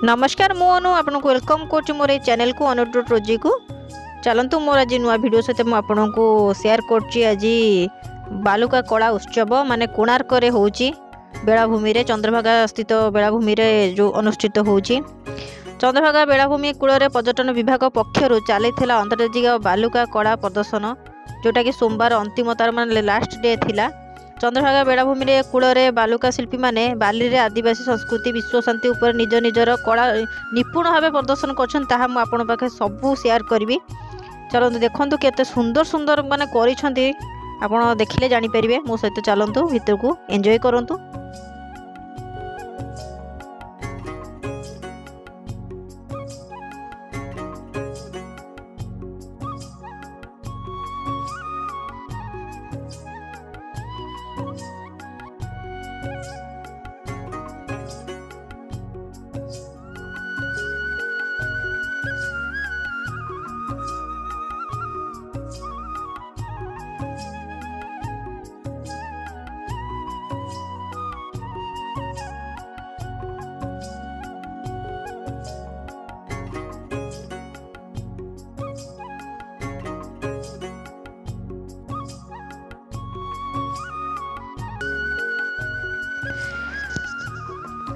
नमस्कार मु अनु आपन को वेलकम कर मोर चैनल को अनुरोध रोजी को चलतु मोर आज नुआ वीडियो सहित मुझे को शेयर कर आज बालुका कला उत्सव माने कोणार्क रे होची बेलाभूमि रे चंद्रभागा स्थित बेलाभूमि रे जो अनुष्ठित होची। चंद्रभागा बेलाभूमि कूल पर्यटन विभाग पक्षर चली अंतर्जातीय बालुका कला प्रदर्शन जोटा कि सोमवार अंतिम तार मान लास्ट डे थिला। चंद्रभागा बेलाभूमि रे कूल बालुका शिल्पी माने बाली रे आदिवासी संस्कृति विश्व शांति उपर निज निजर कला निपुण भाव प्रदर्शन कर सबू शेयर करी। चलतु देखु केते सुंदर सुंदर माने करिसेंती आपण देखिले जानि परिबे। मो सहित चलतु भीतर को एंजॉय करंतु।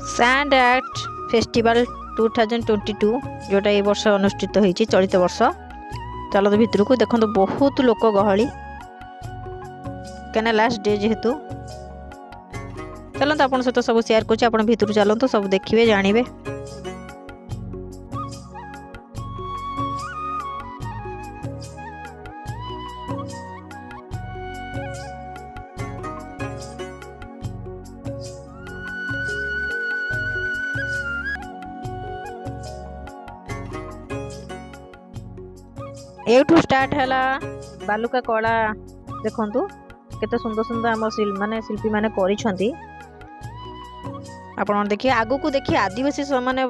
सैंड आर्ट फेस्टिवल 2022 जोटा ये वर्ष अनुष्ठित होती चलित वर्ष। चलते भितर को देखो बहुत लोक गहली क्या लास्ट डे जेहेतु। चलते आप सहित सब शेयर कर भितर चलते सब देखिए जानवे। एठू स्टार्ट है बालुका कला देखु केते सुंदर सुंदर आम माने शिल्पी माने करिसेंती। आपण देखिए आगु को देखिए आदिवासी माने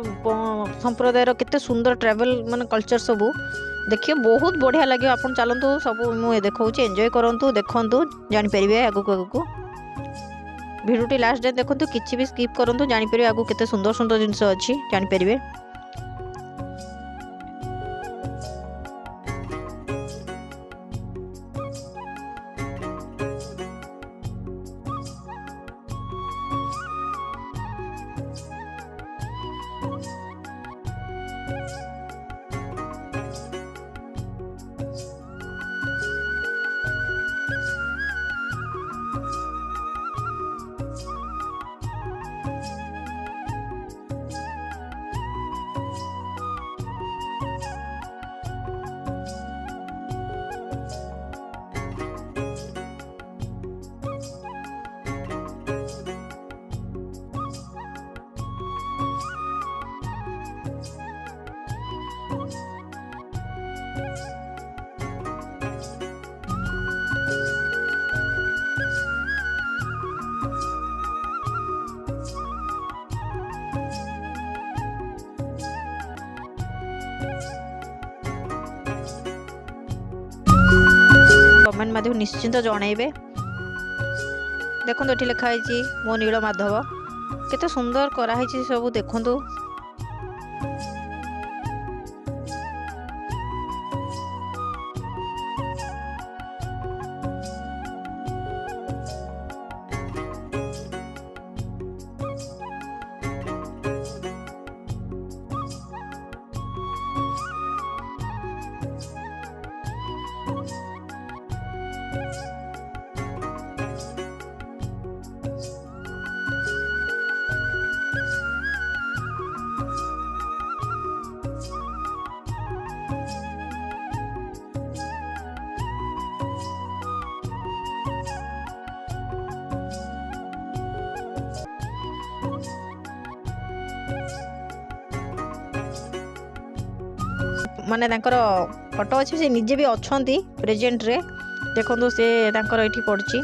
संप्रदायर केते सुंदर ट्रैवल माने कल्चर सबू देखिए बहुत बढ़िया लगे। आपण चलतु सब मुझे देखा एंजॉय करंतु देखंतु जानि परिबे। आगु को भिडियोटी लास्ट डे देखंतु किछि भी स्किप करंतु जानि परिबे आगु केते सुंदर सुंदर जिंस अछि जानि परिबे। कमेंट माध्यम निश्चिंत जनइबे। देखो ये लिखाई मो नील माधव केते सुंदर कराई सब देखु। माने फोटो अच्छे से निजे भी अच्छा प्रेजेंट रे देखो से ये पड़ी